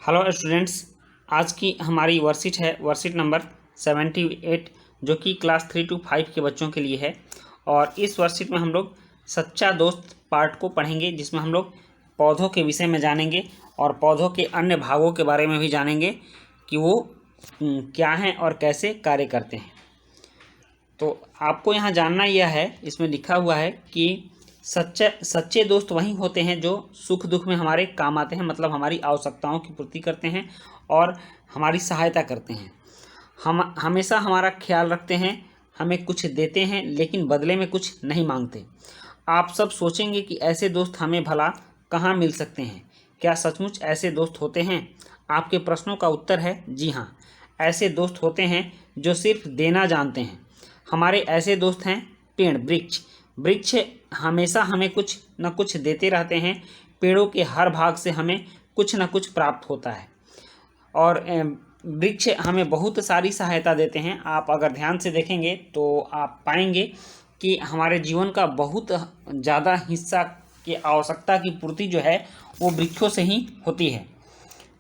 Hello students, आज की हमारी वर्कशीट है वर्कशीट नंबर 78 जो कि क्लास 3 to 5 के बच्चों के लिए है। और इस वर्कशीट में हम लोग सच्चा दोस्त पार्ट को पढ़ेंगे, जिसमें हम लोग पौधों के विषय में जानेंगे और पौधों के अन्य भागों के बारे में भी जानेंगे कि वो क्या हैं और कैसे कार्य करते हैं। तो आपको यहाँ जानना यह है, इसमें लिखा हुआ है कि सच्चे दोस्त वही होते हैं जो सुख दुख में हमारे काम आते हैं, मतलब हमारी आवश्यकताओं की पूर्ति करते हैं और हमारी सहायता करते हैं। हम हमेशा हमारा ख्याल रखते हैं, हमें कुछ देते हैं लेकिन बदले में कुछ नहीं मांगते। आप सब सोचेंगे कि ऐसे दोस्त हमें भला कहाँ मिल सकते हैं। क्या सचमुच ऐसे दोस्त होते हैं? आपके प्रश्नों का उत्तर है जी हाँ, ऐसे दोस्त होते हैं जो सिर्फ देना जानते हैं। हमारे ऐसे दोस्त हैं पेड़, वृक्ष हमेशा हमें कुछ न कुछ देते रहते हैं। पेड़ों के हर भाग से हमें कुछ न कुछ प्राप्त होता है और वृक्ष हमें बहुत सारी सहायता देते हैं। आप अगर ध्यान से देखेंगे तो आप पाएंगे कि हमारे जीवन का बहुत ज़्यादा हिस्सा की आवश्यकता की पूर्ति जो है वो वृक्षों से ही होती है।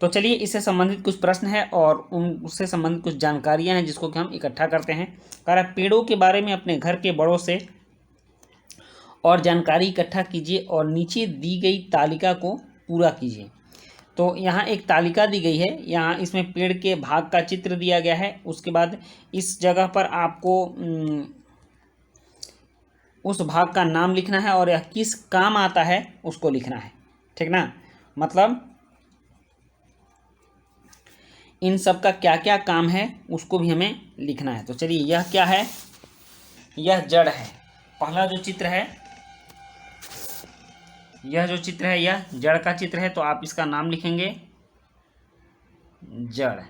तो चलिए, इससे संबंधित कुछ प्रश्न है और उससे संबंधित कुछ जानकारियाँ हैं जिसको कि हम इकट्ठा करते हैं। कह रहा है पेड़ों के बारे में अपने घर के बड़ों से और जानकारी इकट्ठा कीजिए और नीचे दी गई तालिका को पूरा कीजिए। तो यहाँ एक तालिका दी गई है, यहाँ इसमें पेड़ के भाग का चित्र दिया गया है। उसके बाद इस जगह पर आपको उस भाग का नाम लिखना है और यह किस काम आता है उसको लिखना है, ठीक ना। मतलब इन सब का क्या क्या काम है उसको भी हमें लिखना है। तो चलिए, यह क्या है? यह जड़ है। पहला जो चित्र है, यह जो चित्र है यह जड़ का चित्र है, तो आप इसका नाम लिखेंगे जड़,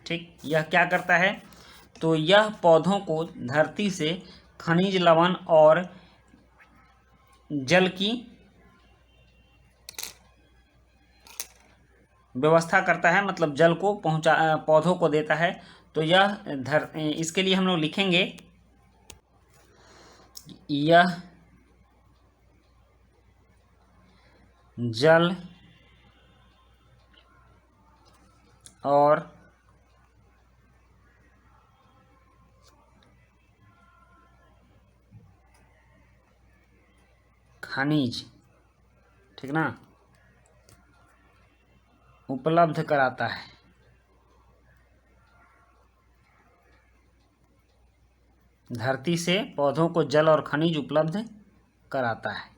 ठीक। यह क्या करता है? तो यह पौधों को धरती से खनिज, लवण और जल की व्यवस्था करता है, मतलब जल को पौधों को देता है। तो यह इसके लिए हम लोग लिखेंगे यह जल और खनिज, ठीक ना, उपलब्ध कराता है। धरती से पौधों को जल और खनिज उपलब्ध कराता है,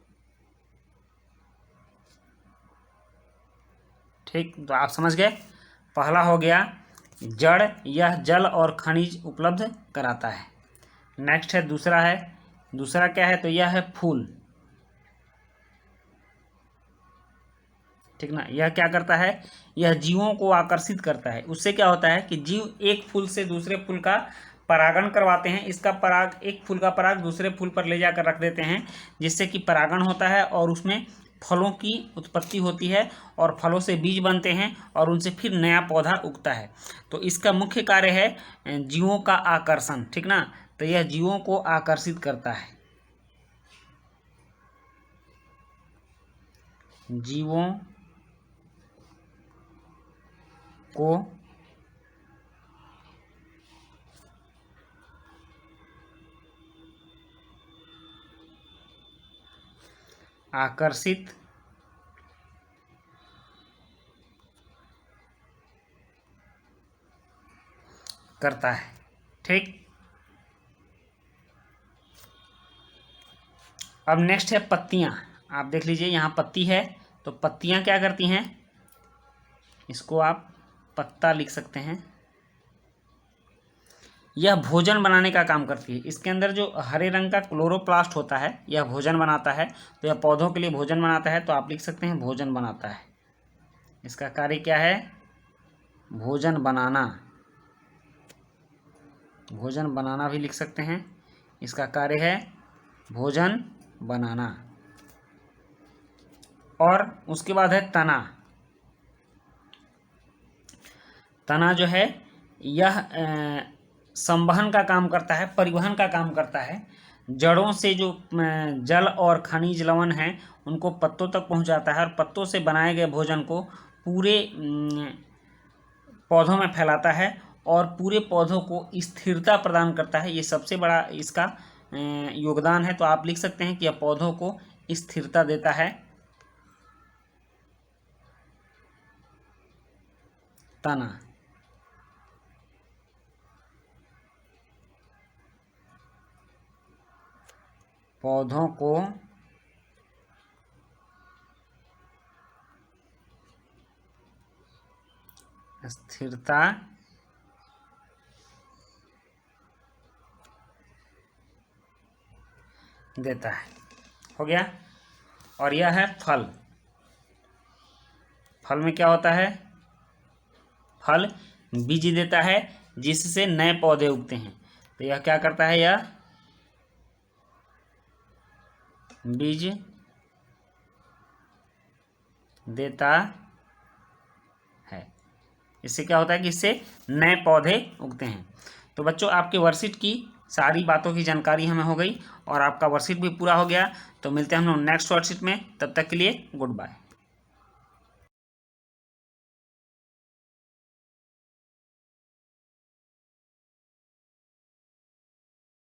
ठीक। तो आप समझ गए, पहला हो गया जड़, यह जल और खनिज उपलब्ध कराता है। नेक्स्ट है दूसरा क्या है? तो यह है फूल, ठीक ना। यह क्या करता है? यह जीवों को आकर्षित करता है। उससे क्या होता है कि जीव एक फूल से दूसरे फूल का परागण करवाते हैं। इसका पराग, एक फूल का पराग दूसरे फूल पर ले जाकर रख देते हैं, जिससे कि परागण होता है और उसमें फलों की उत्पत्ति होती है और फलों से बीज बनते हैं और उनसे फिर नया पौधा उगता है। तो इसका मुख्य कार्य है जीवों का आकर्षण, ठीक ना। तो यह जीवों को आकर्षित करता है, जीवों को आकर्षित करता है, ठीक। अब नेक्स्ट है पत्तियां। आप देख लीजिए, यहाँ पत्ती है, तो पत्तियां क्या करती हैं? इसको आप पत्ता लिख सकते हैं। यह भोजन बनाने का काम करती है। इसके अंदर जो हरे रंग का क्लोरोप्लास्ट होता है यह भोजन बनाता है, तो यह पौधों के लिए भोजन बनाता है, तो आप लिख सकते हैं भोजन बनाता है। इसका कार्य क्या है? भोजन बनाना, भोजन बनाना भी लिख सकते हैं। इसका कार्य है भोजन बनाना। और उसके बाद है तना। तना जो है यह संवहन का काम करता है, परिवहन का काम करता है। जड़ों से जो जल और खनिज लवण हैं उनको पत्तों तक पहुंचाता है और पत्तों से बनाए गए भोजन को पूरे पौधों में फैलाता है और पूरे पौधों को स्थिरता प्रदान करता है। ये सबसे बड़ा इसका योगदान है। तो आप लिख सकते हैं कि यह पौधों को स्थिरता देता है। तना, पौधों को स्थिरता देता है। हो गया। और यह है फल। फल में क्या होता है? फल बीज देता है जिससे नए पौधे उगते हैं। तो यह क्या करता है? यह बीज देता है। इससे क्या होता है कि इससे नए पौधे उगते हैं। तो बच्चों, आपके वर्कशीट की सारी बातों की जानकारी हमें हो गई और आपका वर्कशीट भी पूरा हो गया। तो मिलते हैं हम लोग नेक्स्ट वर्कशीट में। तब तक के लिए गुड बाय।